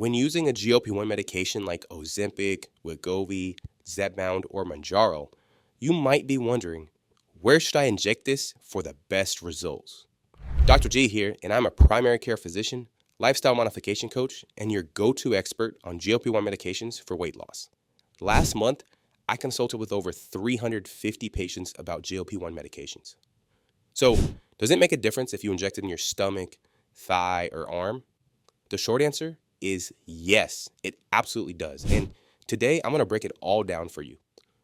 When using a GLP-1 medication like Ozempic, Wegovy, Zepbound, or Mounjaro, you might be wondering, where should I inject this for the best results? Dr. G here, and I'm a primary care physician, lifestyle modification coach, and your go-to expert on GLP-1 medications for weight loss. Last month, I consulted with over 350 patients about GLP-1 medications. So, does it make a difference if you inject it in your stomach, thigh, or arm? The short answer is yes, it absolutely does. And today, I'm going to break it all down for you.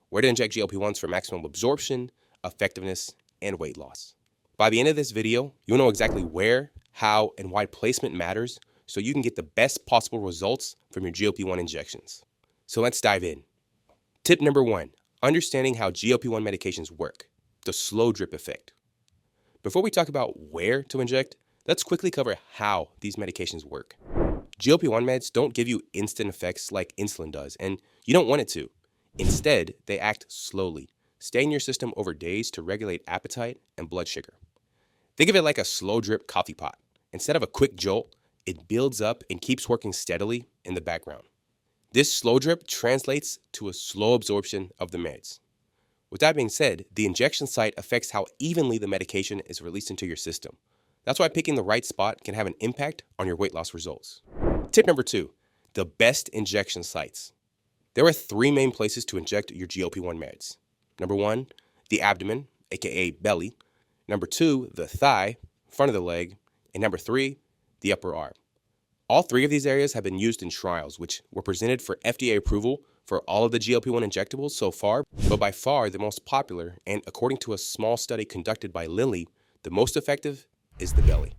Where to inject GLP-1s for maximum absorption, effectiveness, and weight loss. By the end of this video, you'll know exactly where, how, and why placement matters so you can get the best possible results from your GLP-1 injections. So let's dive in. Tip number 1, understanding how GLP-1 medications work, the slow drip effect. Before we talk about where to inject, let's quickly cover how these medications work. GLP-1 meds don't give you instant effects like insulin does, and you don't want it to. Instead, they act slowly, stay in your system over days to regulate appetite and blood sugar. Think of it like a slow drip coffee pot. Instead of a quick jolt, it builds up and keeps working steadily in the background. This slow drip translates to a slow absorption of the meds. With that being said, the injection site affects how evenly the medication is released into your system. That's why picking the right spot can have an impact on your weight loss results. Tip number 2, the best injection sites. There are 3 main places to inject your GLP-1 meds. Number 1, the abdomen, aka belly. Number 2, the thigh, front of the leg. And number 3, the upper arm. All 3 of these areas have been used in trials, which were presented for FDA approval for all of the GLP-1 injectables so far, but by far the most popular, and according to a small study conducted by Lilly, the most effective is the belly.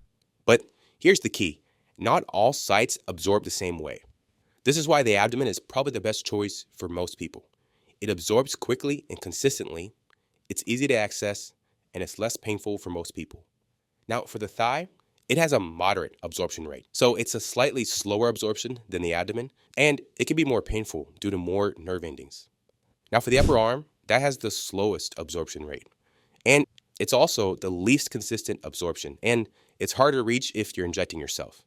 But here's the key. Not all sites absorb the same way. This is why the abdomen is probably the best choice for most people. It absorbs quickly and consistently, it's easy to access, and it's less painful for most people. Now for the thigh, it has a moderate absorption rate, so it's a slightly slower absorption than the abdomen, and it can be more painful due to more nerve endings. Now for the upper arm, that has the slowest absorption rate, and it's also the least consistent absorption, and it's harder to reach if you're injecting yourself.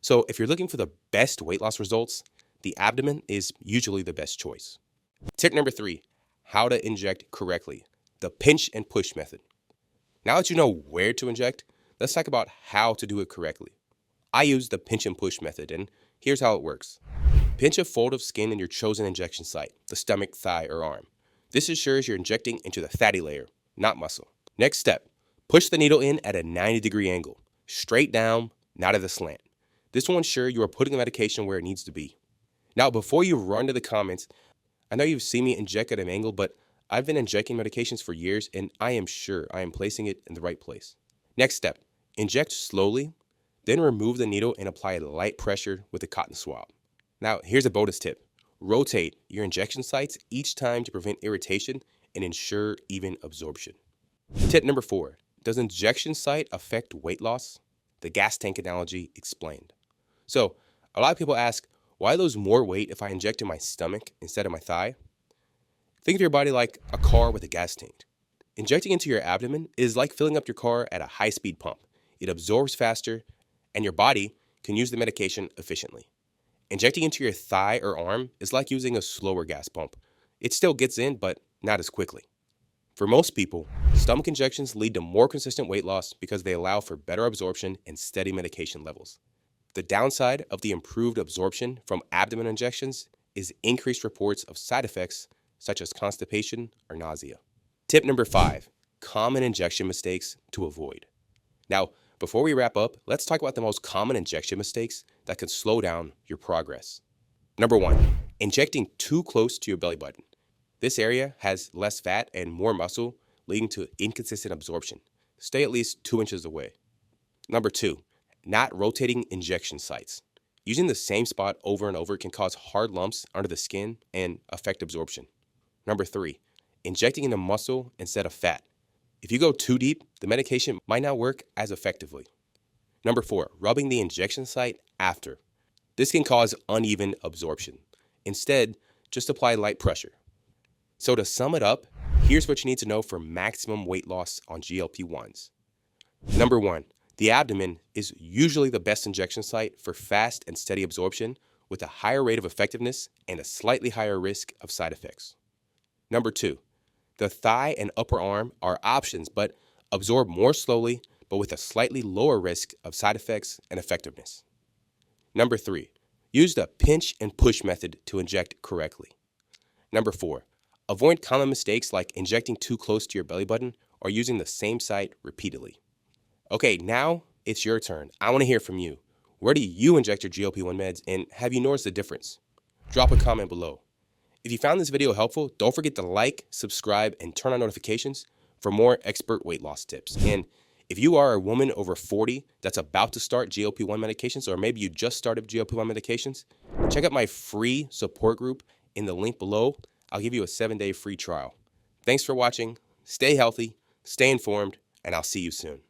So if you're looking for the best weight loss results, the abdomen is usually the best choice. Tip number 3, how to inject correctly, the pinch and push method. Now that you know where to inject, let's talk about how to do it correctly. I use the pinch and push method, and here's how it works. Pinch a fold of skin in your chosen injection site, the stomach, thigh, or arm. This ensures you're injecting into the fatty layer, not muscle. Next step, push the needle in at a 90-degree angle, straight down, not at a slant. This will ensure you are putting the medication where it needs to be. Now, before you run to the comments, I know you've seen me inject at an angle, but I've been injecting medications for years, and I am sure I am placing it in the right place. Next step, inject slowly, then remove the needle and apply light pressure with a cotton swab. Now, here's a bonus tip. Rotate your injection sites each time to prevent irritation and ensure even absorption. Tip number 4, does injection site affect weight loss? The gas tank analogy explained. So, a lot of people ask, why lose more weight if I inject in my stomach instead of my thigh? Think of your body like a car with a gas tank. Injecting into your abdomen is like filling up your car at a high-speed pump. It absorbs faster, and your body can use the medication efficiently. Injecting into your thigh or arm is like using a slower gas pump. It still gets in, but not as quickly. For most people, stomach injections lead to more consistent weight loss because they allow for better absorption and steady medication levels. The downside of the improved absorption from abdomen injections is increased reports of side effects such as constipation or nausea. Tip number 5, common injection mistakes to avoid. Now, before we wrap up, let's talk about the most common injection mistakes that can slow down your progress. Number 1, injecting too close to your belly button. This area has less fat and more muscle, leading to inconsistent absorption. Stay at least 2 inches away. Number 2, not rotating injection sites. Using the same spot over and over can cause hard lumps under the skin and affect absorption. Number 3, injecting into muscle instead of fat. If you go too deep, the medication might not work as effectively. Number 4, rubbing the injection site after. This can cause uneven absorption. Instead, just apply light pressure. So to sum it up, here's what you need to know for maximum weight loss on GLP-1s. Number 1, the abdomen is usually the best injection site for fast and steady absorption with a higher rate of effectiveness and a slightly higher risk of side effects. Number 2, the thigh and upper arm are options but absorb more slowly but with a slightly lower risk of side effects and effectiveness. Number 3, use the pinch and push method to inject correctly. Number 4, avoid common mistakes like injecting too close to your belly button or using the same site repeatedly. Okay, now it's your turn. I want to hear from you. Where do you inject your GLP-1 meds, and have you noticed a difference? Drop a comment below. If you found this video helpful, don't forget to like, subscribe, and turn on notifications for more expert weight loss tips. And if you are a woman over 40 that's about to start GLP-1 medications, or maybe you just started GLP-1 medications, check out my free support group in the link below. I'll give you a 7-day free trial. Thanks for watching. Stay healthy, stay informed, and I'll see you soon.